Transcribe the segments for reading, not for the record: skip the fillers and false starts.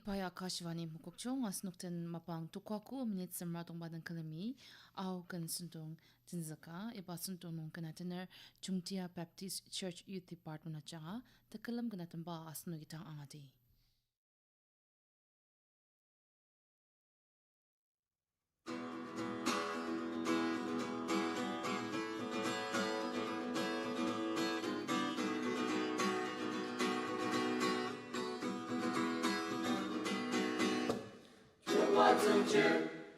Paya Akashvani Mukokchong asnukten mapang tukwaku minit semratong badan kalami au kan suntung tinzaka iba suntung nung kanatiner Chungtia Baptist Church Youth Department na chaga takalam kanatan ba asnugitang angati.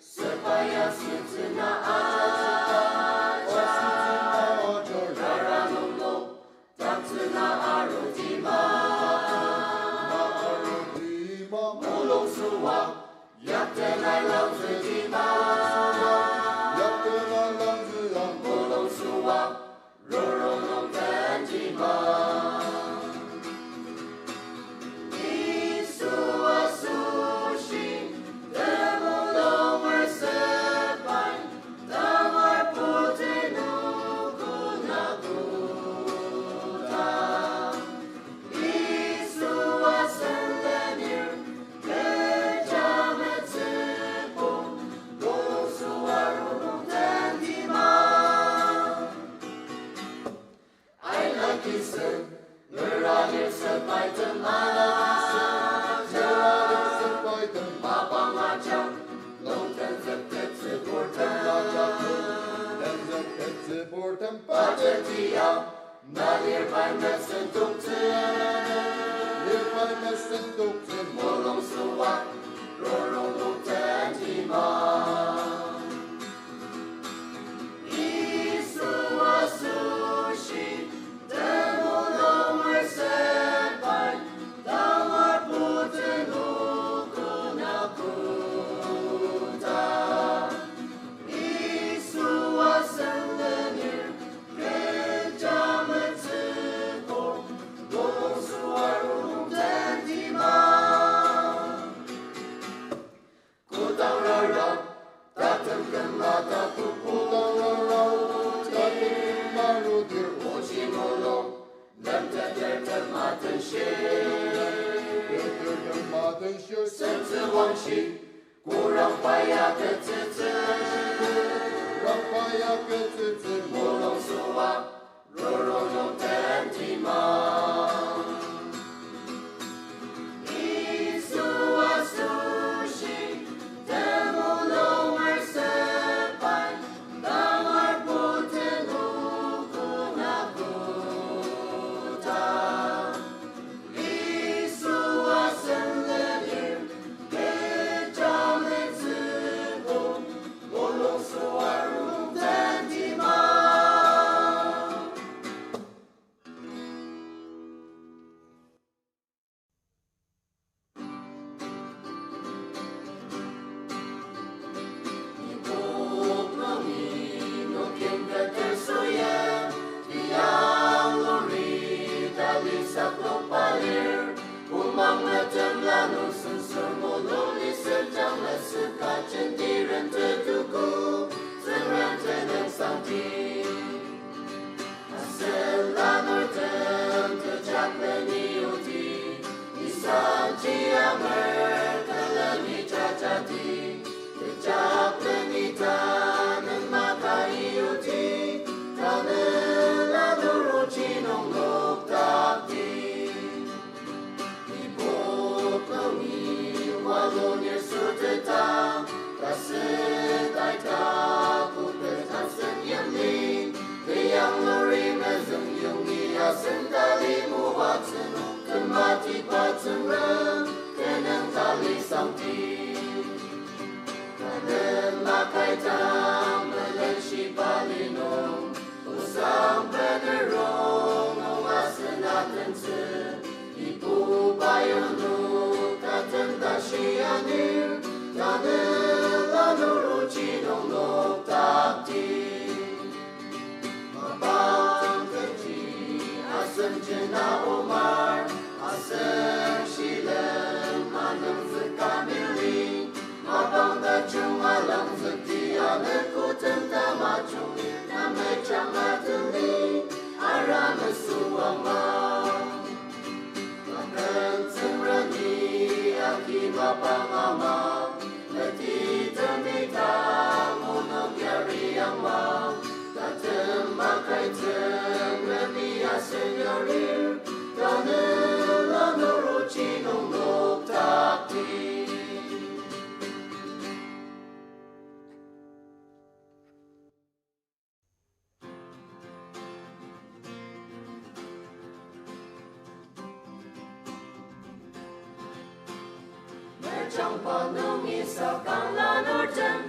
Supaya sutuna aja Raramulo Tatsuna arutima Mulong suwa Yaktenai langzima Mulong suwa Rorong tenjima chẳng pa nung isa kang lanurten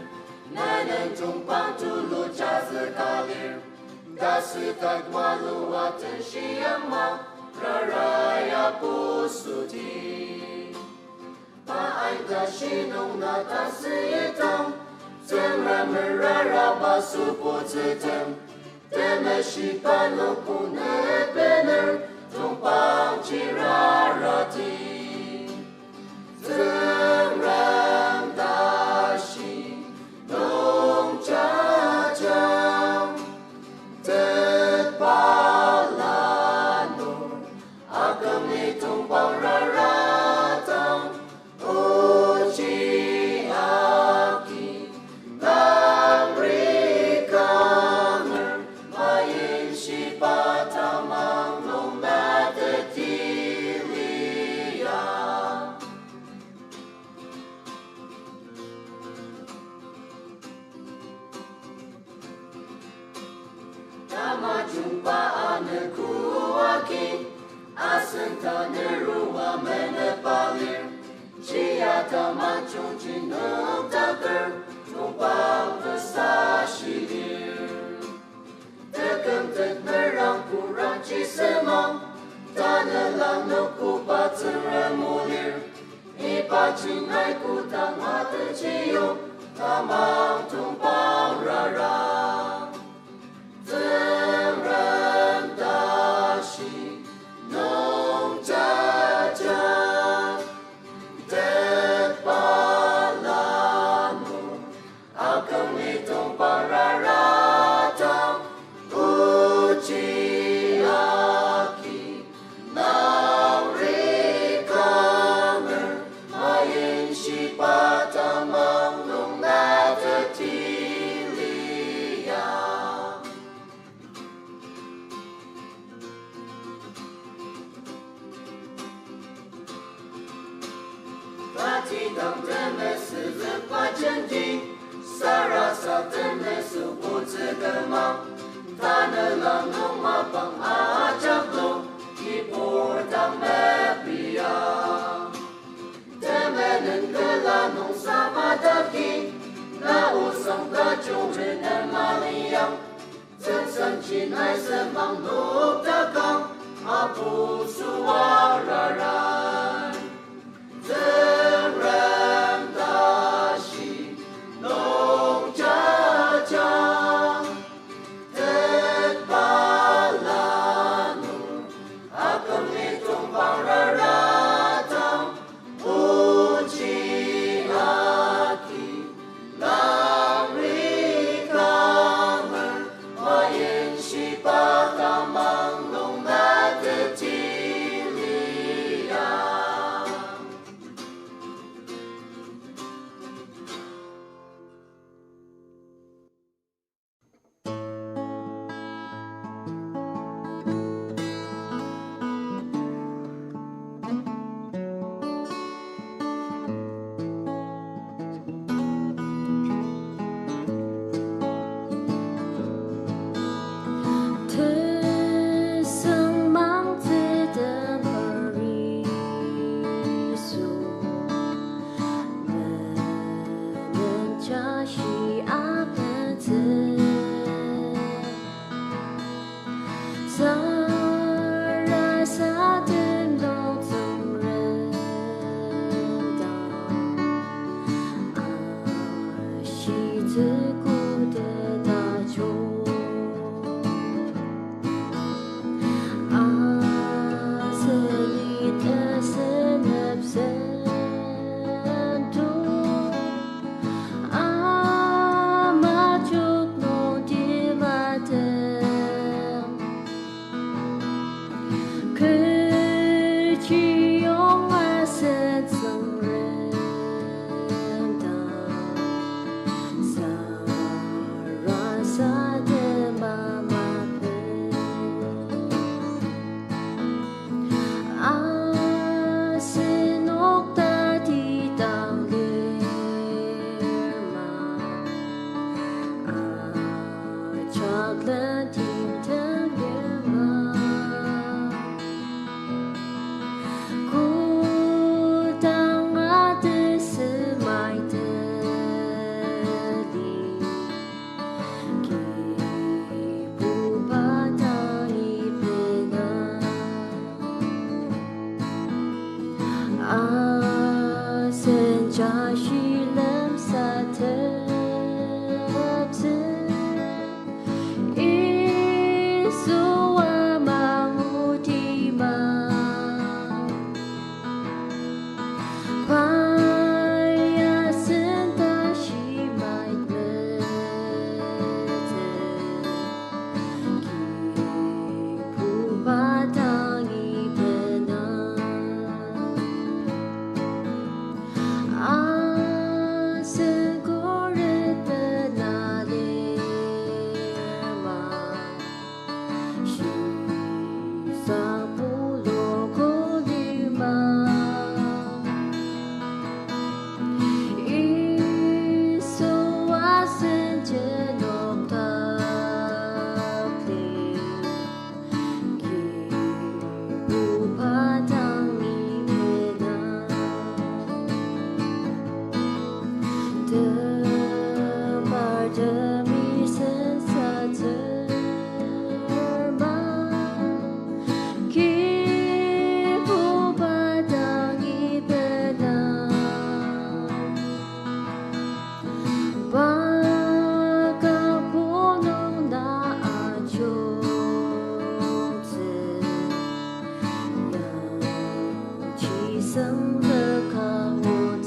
nanen tung pang tulu jazu kalir dasi tagmalu aten shiyama raraya pusuti pa ai da shinung na ta siyitang tenra merara basu putsitem teme shipa no pune bener tung pang chirarati Ram dashi nong cha chang Dept palanur agam ni tung pang raratang uji aki nang rikanger mayin shi patamang nong matetilia Nama jumpa anakku aki Asenta nerua menepalir Jia dama chungji nung taker Tumpang tersashidir Tegem tek merang kurang cisemang Tanah lang nuku patsen remulir Ipa cinai kutang mata cium Tamang tumpang rarang Ram dashi nong cha cha Dept palanur agam itong pararatang uji aki nang rikanger mayin shi patamang nung natatilia Batidang teme sizi pacendi Sarasa teme subu tsigama Tanah lang nung mapang ajak lo Kipur tang mepia Teme nengkela nung sama daki Na usang kacung rineng maliyang Sensen cinai semang nuk takang Apu suararan Ram dashi nong cha cha Dept palanur agam itong pararatang uji aki nang rikanger mayin shi patamang nung matetilia Thế sương mang thế đêm Paris Nên cha shi áp nên thế Ra ra xa đến đâu từng rên đau Shi thế cô để ta chung Hãy subscribe demi sesa terbang kipu badangi benang bakal gunung na acung yang ciseng lekawut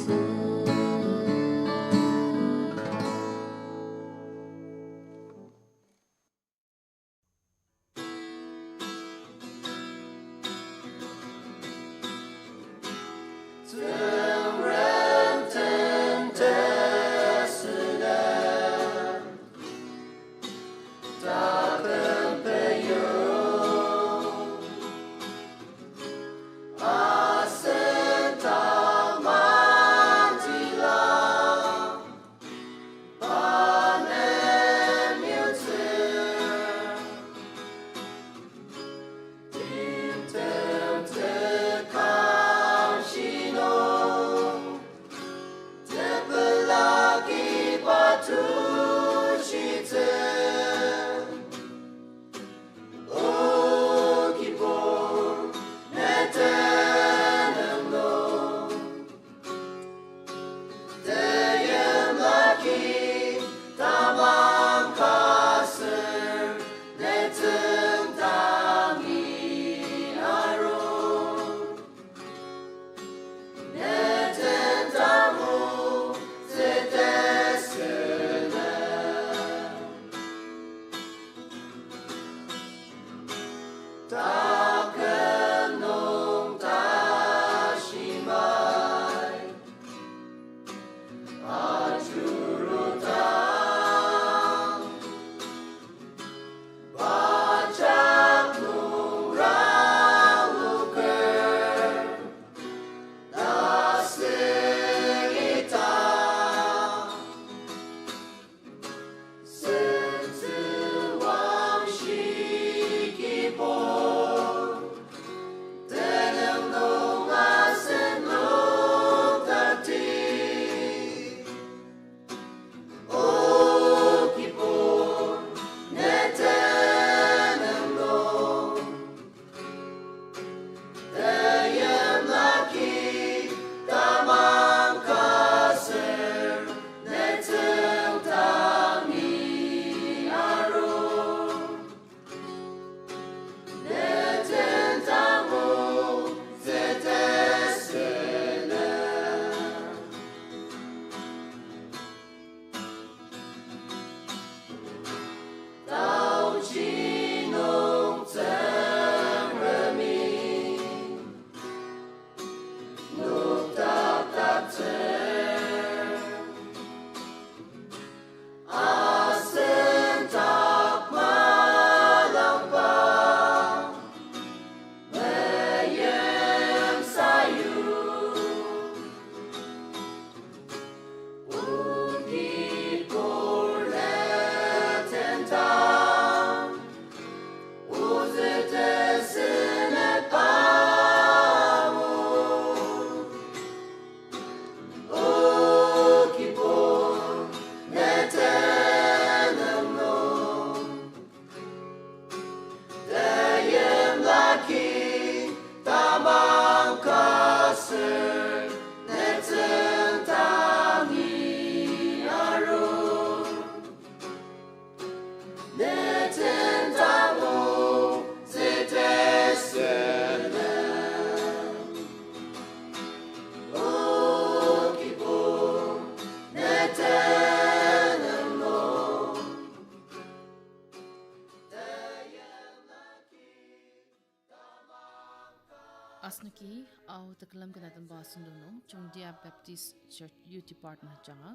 Asnaki au tekalam kenatan basun dono Chungtia Baptist Church Youth Department janga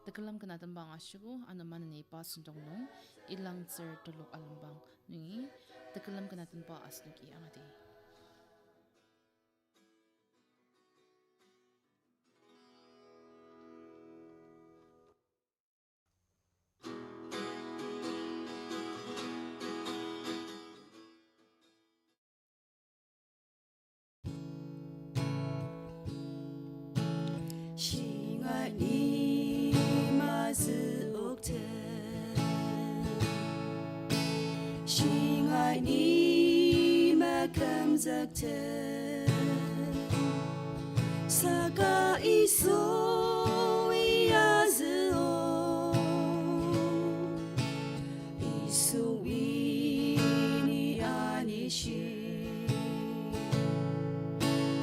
tekalam kenatan bang ashugo anaman ne basun dono Elangtsur Telok Alempang ni tekalam kenatan ba asnaki angati 싱아이 마스 옥테 Shingai ni makam zakte Saka iso iazeo Isu ini anishi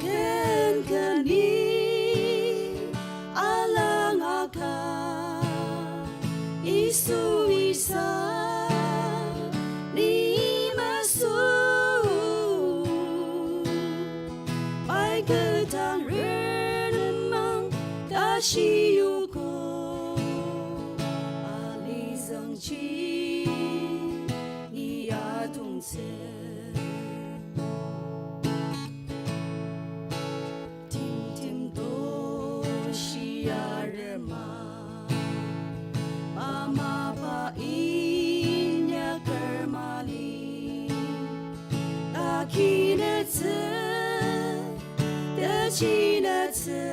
Ken kani alang aka Isu isa ni masu Pai ketang renang dashi yuko Ali zeng chi ni adong tse Tim tim do shi arema Mama pa inya kermali Akinetse Dechinetse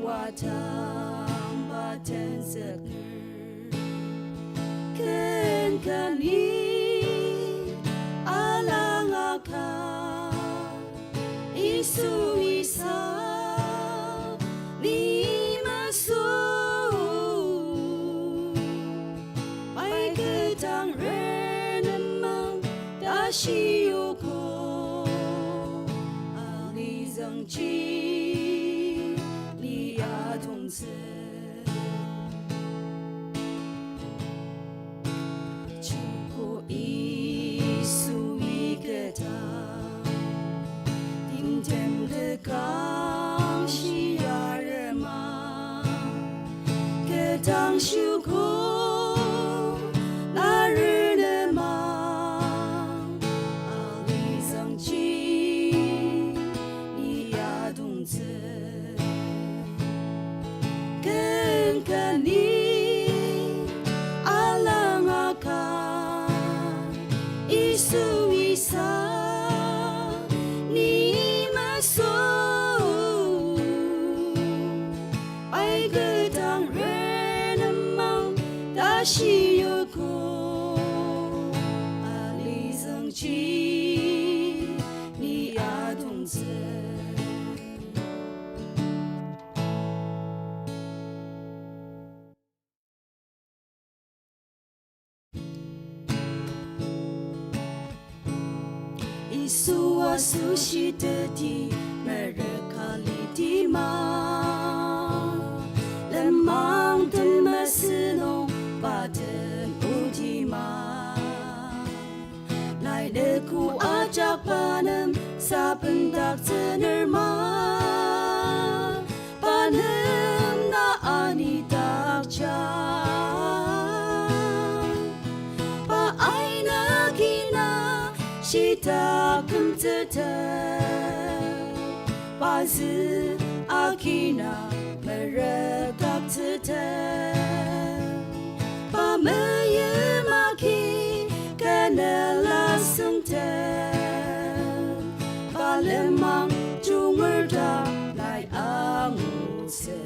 Uwatang baten zeker Ken kani alang aka Isu isa ni masu Pai ketang renamang dashi yuko Ali zeng chi li adong tse Chuko isu iketang Tim tem de kang shi yarema Ketang shuko Isu isa ni maso Pai ketang renamang dashi yuko Ali zeng chi ni adong tse Isu asu shi de di merekali di ma Lemang dan masino badan udi ma Lai deku ajak panem sa pendak tenerma Panem na ani takja Pa aina kina Shita kumtete Bazi akina merekak tete Pameye maki kanela sungte Palemang jungerda lai angutse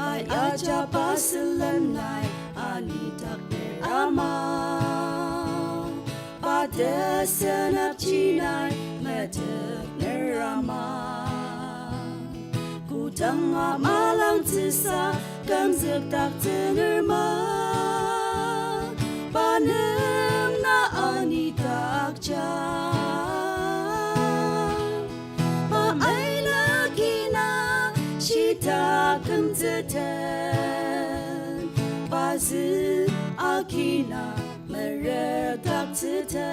Ai aja pasilan lai anitak nerama Pada senap cinai medek nerama Ku tengah malang tisa Gamzek tak tenerma Panem na ani tak jang Pa ai lagi na Shita kumteten Bazi akina merekak teten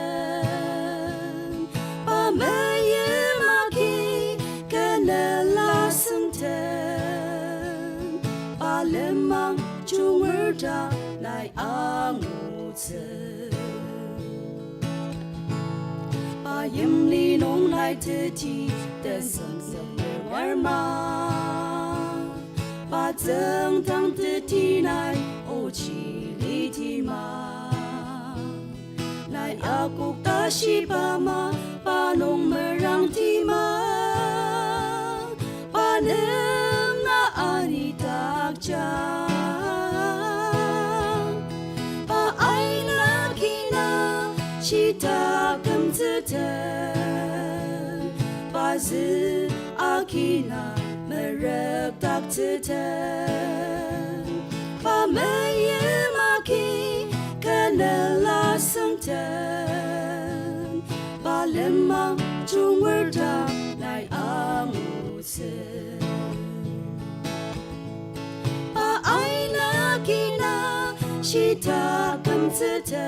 Pameye maki kanela sungten Palemang jungerda lai angutse Payem li nong lai teti den seng seng nerwarma Pa zeng tang teti nai o chi li ti ma Lai akuk tashi pama Panong merang tima Panem na ani tak jang bazı akina merep takteten ba meyim aki kanela sengten ba lemang chungwerda nai amutsen ba aina kina shita kamtseten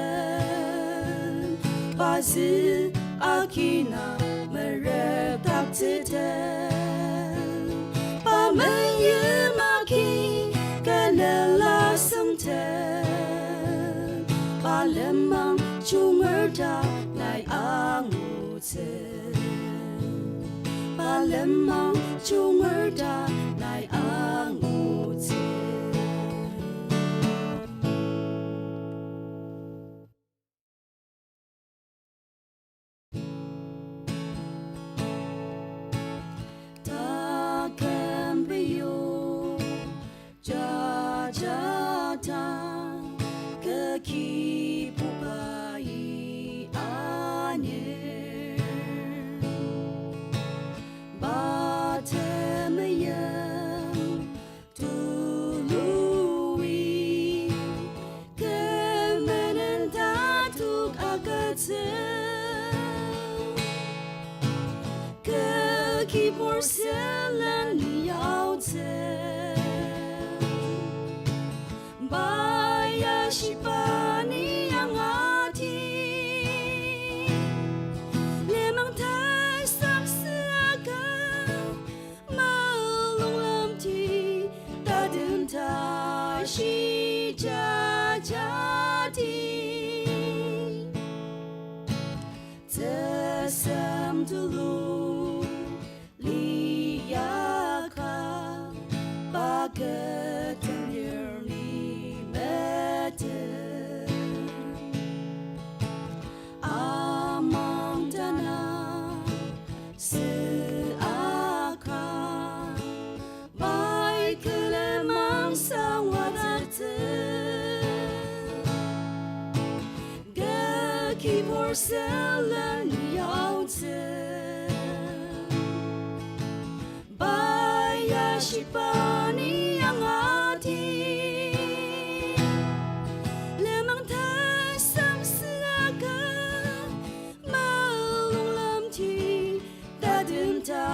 bazı akina merep takteten ba meyim aki kanela sengten ba lemang chungwerda nai amutsen ba lemang chungwerda nai amutsen porcelain yao tse baya shipani yang ati lemang thai sak saga malung lam ti ta dun ta shi ja ja ti tse sam tu lu porcelain yao tse baya shipani yang ati lemang thai sam saga malung lam ti ta dun ta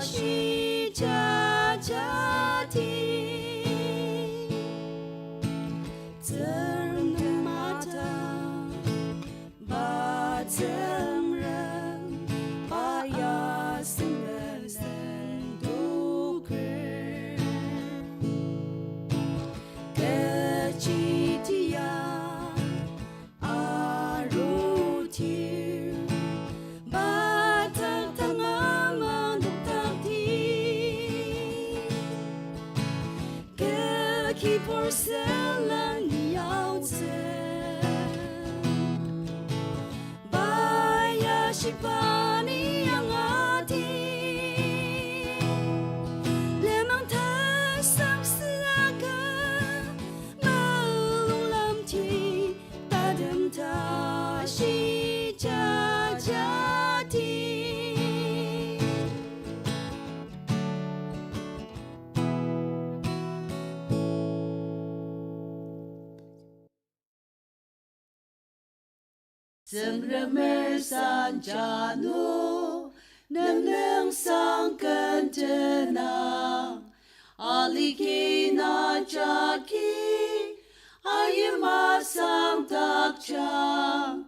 shi ja ja ti porcelain yao tse baya shipani yang ati lemang thai sak saga malung lam ti ta dun ta shi ja ja ti Sengremer san janu neng sang kentena aliki na jaki ayema sang takcha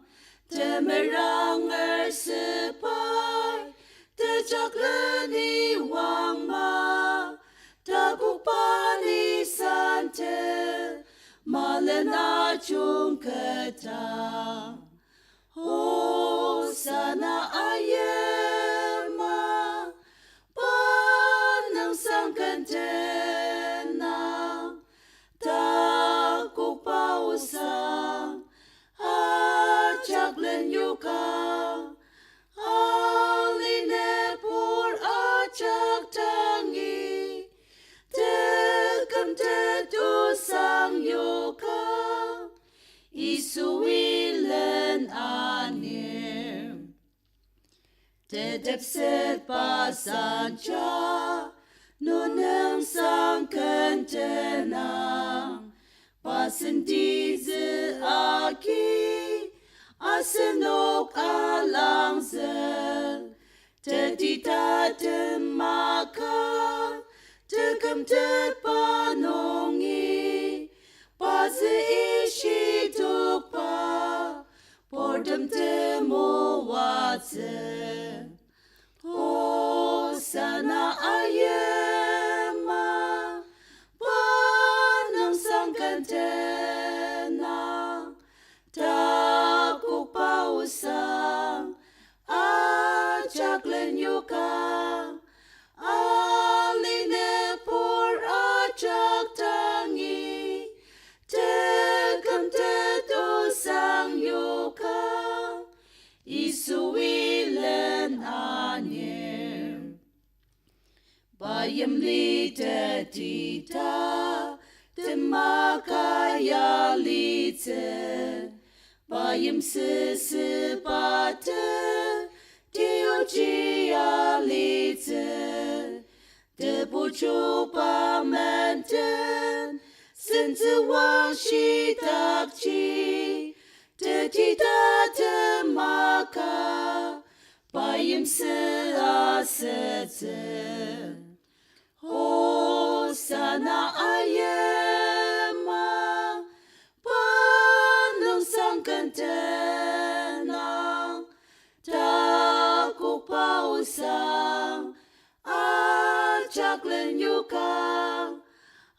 temerang sepai tejak leni wang ma takupani sante malena chung keta Hosana ayema panang sang kentena takuk pausang ajak len yuka aline pur ajak tangi tekam tetu sang yuka isuwilen anir te Dept set pasanca nuneng sang kentenang pasen diese aki asenok Elangtsur tetita temaka tekem tepanongi pase ishi tukpa pordem temo watse sana ayema panang sang kantena takuk pausang ajak lenyuka aline por ajak tangi tegam tetosang yuka isuwilen anyer bayam li tetita temakaya litse bayam sesepate tiocia litse tepucu pamenten sentuang shitakci tetita temaka bayam seasetse sana ayema panang sang kantena takuk pausang ajak lenyuka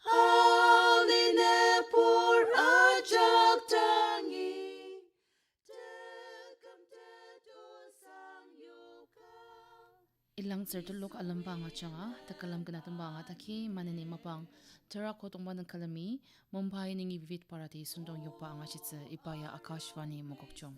aline por ajak tangi tegam tetosang yuka. Elangtsur Telok Alempang atanga takalam ganatambang ataki manini mapang Telok kotongban ng kalami Mumbai ningi vivit parati sundong yupa ang asitse ipaya Akashvani mokokchong.